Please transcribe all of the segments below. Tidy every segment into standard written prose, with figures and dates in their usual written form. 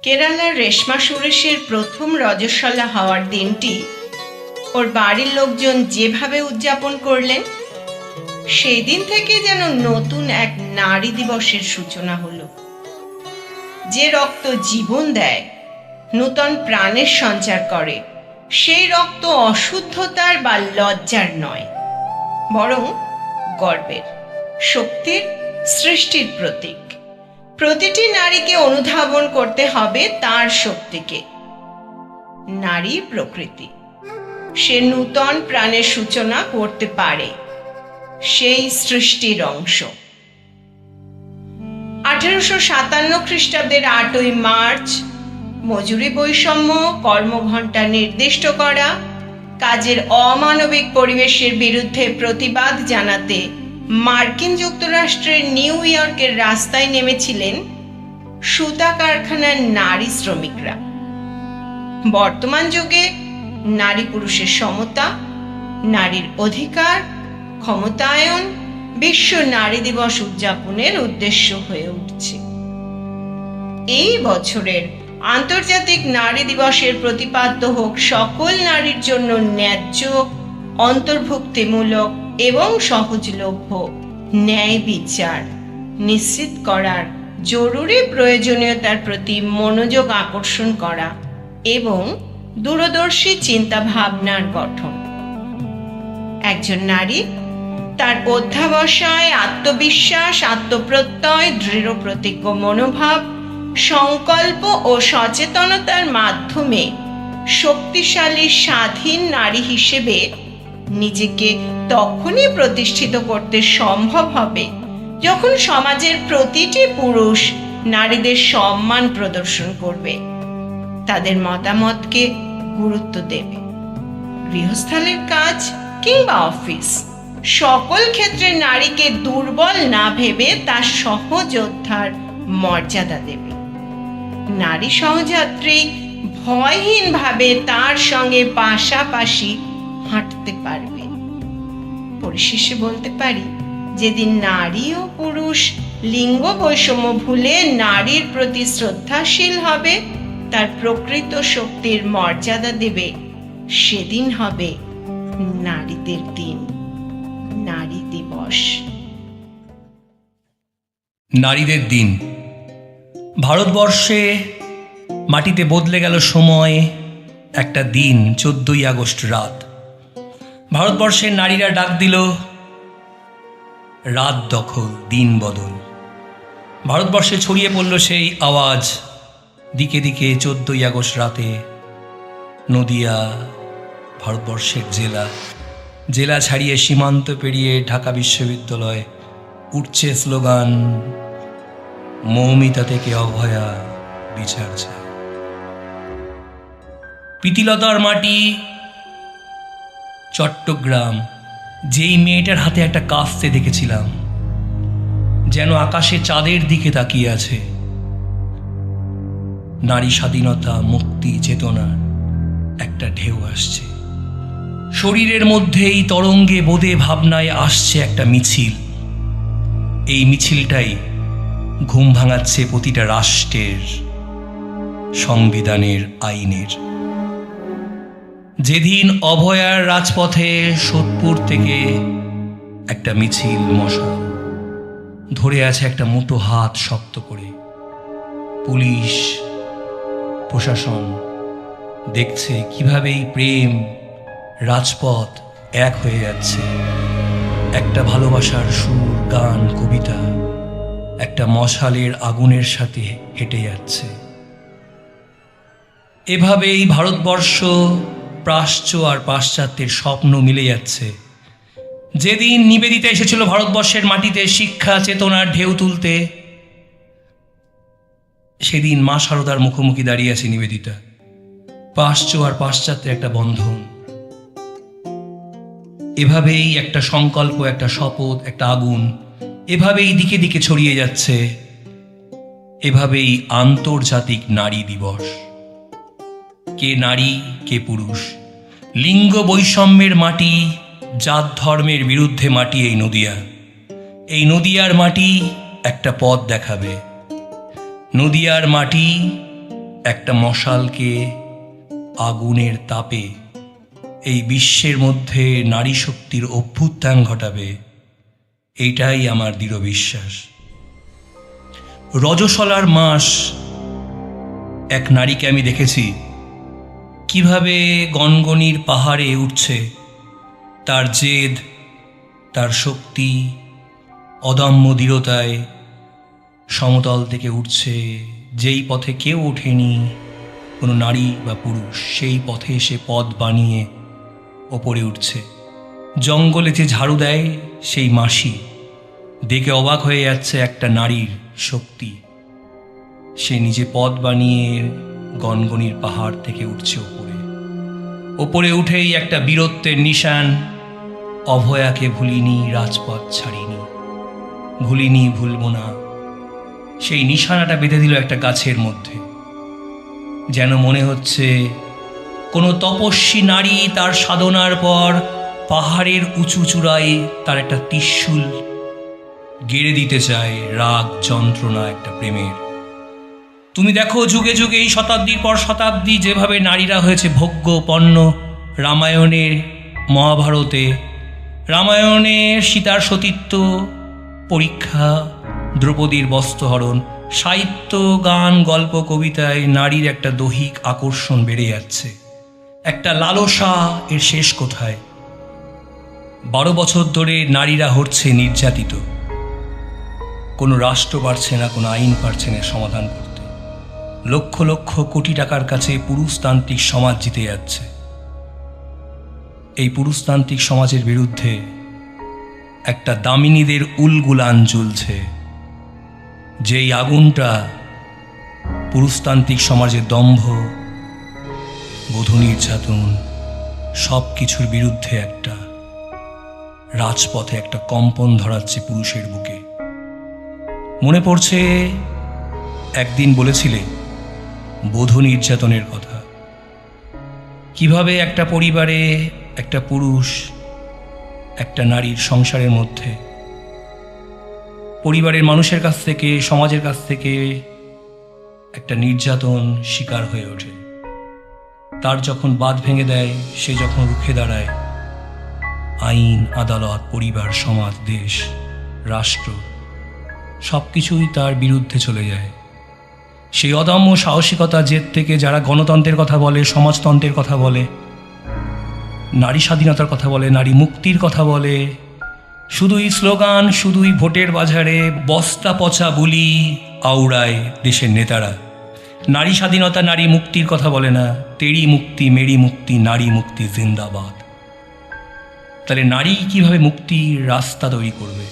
কেরালার রেশমা সুরেশের প্রথম রজস্বলা হওয়ার দিনটি ওর বাড়ির লোকজন যেভাবে উদযাপন করলেন, সেই দিন থেকে যেন নতুন এক নারী দিবসের সূচনা হলো। যে রক্ত জীবন দেয়, নূতন প্রাণের সঞ্চার করে, সেই রক্ত অশুদ্ধতার বা লজ্জার নয়, বরং গর্বের, শক্তির, সৃষ্টির প্রতীক। প্রতিটি নারীকে অনুধাবন করতে হবে তার শক্তিকে। নারী প্রকৃতি, সে নূতন প্রাণের সূচনা করতে পারে, সেই সৃষ্টির অংশ। 1857 খ্রিস্টাব্দের 8ই মার্চ মজুরি বৈষম্য, কর্মঘণ্টা নির্দিষ্ট করা, কাজের অমানবিক পরিবেশের বিরুদ্ধে প্রতিবাদ জানাতে মার্কিন যুক্তরাষ্ট্রের নিউ ইয়র্কের রাস্তায় নেমেছিলেন সুতা কারখানার নারী শ্রমিকরা। বর্তমান যুগে নারী পুরুষের সমতা, নারীর অধিকার, ক্ষমতায়ন বিশ্ব নারী দিবস উদযাপনের উদ্দেশ্য হয়ে উঠছে। এই বছরের আন্তর্জাতিক নারী দিবসের প্রতিপাদ্য হোক সকল নারীর জন্য ন্যায্য, অন্তর্ভুক্তিমূলক এবং সহজলভ্য ন্যায় বিচার নিশ্চিত করার জরুরি প্রয়োজনীয়তার প্রতি মনোযোগ আকর্ষণ করা এবং দূরদর্শী চিন্তা ভাবনার গঠন। একজন নারী তার অধ্যাবসায়, আত্মবিশ্বাস, আত্মপ্রত্যয়, দৃঢ় প্রতিজ্ঞ মনোভাব, সংকল্প ও সচেতনতার মাধ্যমে শক্তিশালী স্বাধীন নারী হিসেবে নিজেকে তখনই প্রতিষ্ঠিত করতে সম্ভব হবে যখন সমাজের প্রতিটি পুরুষ নারীদের সম্মান প্রদর্শন করবে, তাদের মতামতকে গুরুত্ব দেবে। গৃহস্থালির কাজ কিংবা অফিস, সকল ক্ষেত্রে নারীকে দুর্বল না ভেবে তার সহযোদ্ধার মর্যাদা দেবে। নারী সহযাত্রী ভয়হীনভাবে তার সঙ্গে পাশাপাশি হাঁটতে পারবে। পরিশেষে বলতে পারি, যেদিন নারী ও পুরুষ লিঙ্গ বৈষম্য ভুলে নারীর প্রতি শ্রদ্ধাশীল হবে, তার প্রকৃত শক্তির মর্যাদা দেবে, সেদিন হবে নারীদের দিন, নারী দিবস। নারীদের দিন। ভারতবর্ষে মাটিতে বদলে গেল সময়। একটা দিন 14ই আগস্ট রাত। ভারতবর্ষের নারীরা ডাক দিল রাত দখল, দিন বদল। ভারতবর্ষে ছড়িয়ে পড়ল সেই আওয়াজ। দিকে দিকে 14ই আগস্ট রাতে নদিয়া, ভারতবর্ষের জেলা, জেলা ছাড়িয়ে সীমান্ত পেরিয়ে ঢাকা বিশ্ববিদ্যালয় উঠছে স্লোগান, মৌমিতা থেকে অভয়া, বিচার চাই। প্রীতিলতার মাটি চট্টগ্রাম, যেই মেয়েটার হাতে একটা কাস্তে দেখেছিলাম, যেন আকাশে চাঁদের দিকে তাকিয়ে আছে। নারী স্বাধীনতা, মুক্তি, চেতনার একটা ঢেউ আসছে। শরীরের মধ্যেই তরঙ্গে বোধে ভাবনায় আসছে একটা মিছিল। এই মিছিলটাই ঘুম ভাঙাচ্ছে প্রতিটা রাষ্ট্রের সংবিধানের, আইনের। যেদিন অভয়ার রাজপথে সোদপুর থেকে একটা মিছিল, মশাল ধরে আছে একটা মুঠো হাত শক্ত করে। পুলিশ প্রশাসন দেখছে কিভাবে এই প্রেম, রাজপথ এক হয়ে যাচ্ছে। একটা ভালোবাসার সুর, গান, কবিতা একটা মশালের আগুনের সাথে হেঁটে যাচ্ছে। এভাবেই ভারতবর্ষ প্রাচ্য আর পাশ্চাত্যের স্বপ্ন মিলে যাচ্ছে। যেদিন নিবেদিতা এসেছিল ভারতবর্ষের মাটিতে শিক্ষা চেতনার ঢেউ তুলতে, সেদিন মা শারদার মুখোমুখি দাঁড়িয়ে আছে নিবেদিতা। পাশ্চাত্য আর পাশ্চাত্যের একটা বন্ধন। এভাবেই একটা সংকল্প, একটা শপথ, একটা আগুন এভাবেই দিকে দিকে ছড়িয়ে যাচ্ছে। এভাবেই আন্তর্জাতিক নারী দিবস। কে নারী, কে পুরুষ, লিঙ্গ বৈষম্যের মাটি, জাত ধর্মের বিরুদ্ধে মাটি এই নদিয়া। এই নদিয়ার মাটি একটা পথ দেখাবে। নদিয়ার মাটি একটা মশালকে আগুনের তাপে এই বিশ্বের মধ্যে নারী শক্তির অভ্যুত্থান ঘটাবে, এইটাই আমার দৃঢ় বিশ্বাস। রজস্বলার মাস এক নারীকে আমি দেখেছি কিভাবে গনগনির পাহাড়ে উঠছে, তার জেদ, তার শক্তি, অদম্য দৃঢ়তায় সমতল থেকে উঠছে। যেই পথে কেউ ওঠেনি, কোনো নারী বা পুরুষ, সেই পথে সে পথ বানিয়ে ওপরে উঠছে। জঙ্গলে যে ঝাড়ু দেয় সেই মাসি দেখে অবাক হয়ে যাচ্ছে একটা নারীর শক্তি। সে নিজে পথ বানিয়ে গনগনির পাহাড় থেকে উঠছে ওপরে। ওপরে উঠেই একটা বীরত্বের নিশান, অভয়াকে ভুলিনি, রাজপথ ছাড়িনি, ভুলিনি, ভুলব না, সেই নিশানাটা বেঁধে দিল একটা গাছের মধ্যে। যেন মনে হচ্ছে কোনো তপস্বী নারী তার সাধনার পর পাহাড়ের উঁচু চূড়ায় তার একটা ত্রিশূল গেড়ে দিতে চায়, রাগ, যন্ত্রণা, একটা প্রেমের। তুমি দেখো যুগে যুগে, এই শতাব্দীর পর শতাব্দী, যেভাবে নারীরা হয়েছে ভোগ্য পণ্য। রামায়ণে, মহাভারতে, রামায়ণে সীতার সতীত্ব পরীক্ষা, দ্রৌপদীর বস্ত্রহরণ, সাহিত্য, গান, গল্প, কবিতায় নারীর একটা দৈহিক আকর্ষণ বেড়ে যাচ্ছে, একটা লালসা। এর শেষ কোথায়? 12 বছর ধরে নারীরা হচ্ছে নির্যাতিত। কোনো রাষ্ট্র পারছে না, কোনো আইন পারছে না সমাধান করতে। লক্ষ লক্ষ কোটি টাকার কাছে পুরুষতান্ত্রিক সমাজ জিতে যাচ্ছে। এই পুরুষতান্ত্রিক সমাজের বিরুদ্ধে একটা দামিনীদের উলগুলান জ্বলছে, যেই আগুনটা পুরুষতান্ত্রিক সমাজের দম্ভ, বধূ নির্যাতন, সব কিছুর বিরুদ্ধে একটা রাজপথে একটা কম্পন ধরাচ্ছে পুরুষের বুকে। মনে পড়ছে একদিন বলেছিলে বধূ নির্যাতনের কথা, কিভাবে একটা পরিবারে একটা পুরুষ একটা নারীর সংসারের মধ্যে পরিবারের মানুষের কাছ থেকে, সমাজের কাছ থেকে একটা নির্যাতন শিকার হয়ে ওঠে। তার যখন বাঁধ ভেঙে দেয়, সে যখন রুখে দাঁড়ায়, আইন, আদালত, পরিবার, সমাজ, দেশ, রাষ্ট্র সব কিছুই তার বিরুদ্ধে চলে যায়। সেই অদম্য সাহসিকতা, জেদ থেকে যারা গণতন্ত্রের কথা বলে, সমাজতন্ত্রের কথা বলে, নারী স্বাধীনতার কথা বলে, নারী মুক্তির কথা বলে, শুধুই স্লোগান, শুধুই ভোটের বাজারে বস্তা পচা বুলি আওড়ায় দেশের নেতারা। নারী স্বাধীনতা, নারী মুক্তির কথা বলে না। তেরি মুক্তি, মেরি মুক্তি, নারী মুক্তি জিন্দাবাদ। তাহলে নারী কিভাবে মুক্তির রাস্তা তৈরি করবে?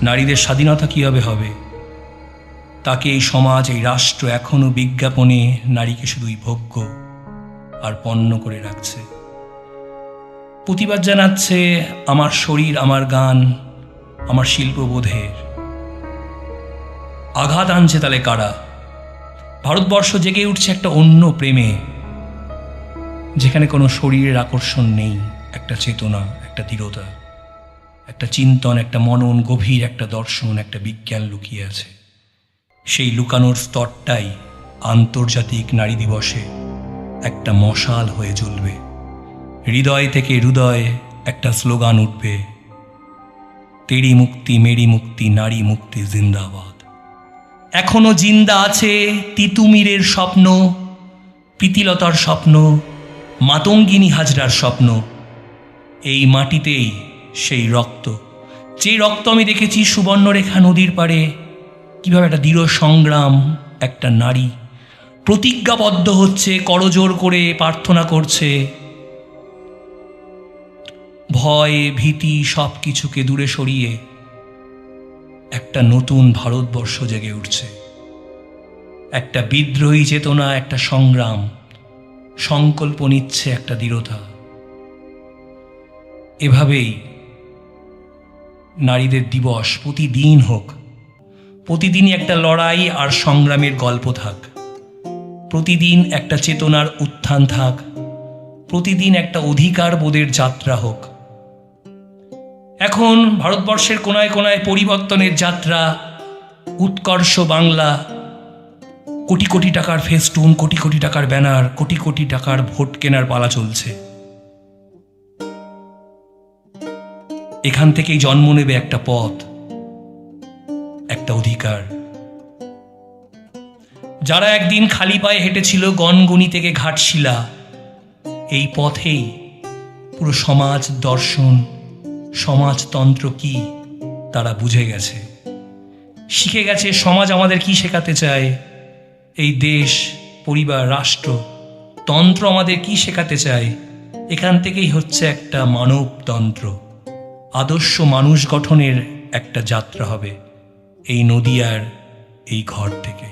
নারীদের স্বাধীনতা কিভাবে হবে? তাকে এই সমাজ, এই রাষ্ট্র এখনো বিজ্ঞাপনে নারীকে শুধুই ভোগ্য আর পণ্য করে রাখছে। প্রতিবাদ জানাচ্ছে আমার শরীর, আমার গান, আমার শিল্পবোধের। আঘাত আনছে তাহলে কারা? ভারতবর্ষ জেগে উঠছে একটা অন্য প্রেমে, যেখানে কোনো শরীরের আকর্ষণ নেই, একটা চেতনা, একটা দৃঢ়তা, একটা চিন্তন, একটা মনন, গভীর একটা দর্শন, একটা বিজ্ঞান লুকিয়ে আছে। সেই লুকানোর স্তরটাই আন্তর্জাতিক নারী দিবসে একটা মশাল হয়ে জ্বলবে। হৃদয় থেকে হৃদয় একটা স্লোগান উঠবে, তেরি মুক্তি, মেরি মুক্তি, নারী মুক্তি জিন্দাবাদ। এখনো জিন্দা আছে তিতুমিরের স্বপ্ন, প্রীতিলতার স্বপ্ন, মাতঙ্গিনী হাজরার স্বপ্ন। এই মাটিতেই সেই রক্ত, যে রক্ত আমি দেখেছি সুবর্ণরেখা নদীর পাড়ে, কিভাবে একটা দৃঢ় সংগ্রাম, একটা নারী প্রতিজ্ঞাবদ্ধ হচ্ছে, করজোড় করে প্রার্থনা করছে, ভয়, ভীতি সব কিছুকে দূরে সরিয়ে একটা নতুন ভারতবর্ষ জেগে উঠছে। একটা বিদ্রোহী চেতনা, একটা সংগ্রাম, সংকল্প নিচ্ছে, একটা দৃঢ়তা। এভাবেই নারীদের দিবস প্রতিদিন হোক, প্রতিদিনই একটা লড়াই আর সংগ্রামের গল্প থাক, প্রতিদিন একটা চেতনার উত্থান থাক, প্রতিদিন একটা অধিকার বোধের যাত্রা হোক। এখন ভারতবর্ষের কোনায় কোনায় পরিবর্তনের যাত্রা, উৎকর্ষ বাংলা, কোটি কোটি টাকার ফেস্টুন, কোটি কোটি টাকার ব্যানার, কোটি কোটি টাকার ভোট কেনার পালা চলছে। এখান থেকেই জন্ম নেবে একটা পথ, একটা অধিকার। যারা একদিন খালি পায়ে হেঁটেছিল গনগনি থেকে ঘাটশিলা, এই পথেই পুরো সমাজ দর্শন, সমাজতন্ত্র কি তারা বুঝে গেছে, শিখে গেছে সমাজ আমাদের কি শেখাতে চায়, এই দেশ, পরিবার, রাষ্ট্র, তন্ত্র আমাদের কি শেখাতে চায়। এখান থেকেই হচ্ছে একটা মানবতন্ত্র, আদর্শ মানুষ গঠনের একটা যাত্রা হবে এই নদিয়ার এই ঘর থেকে।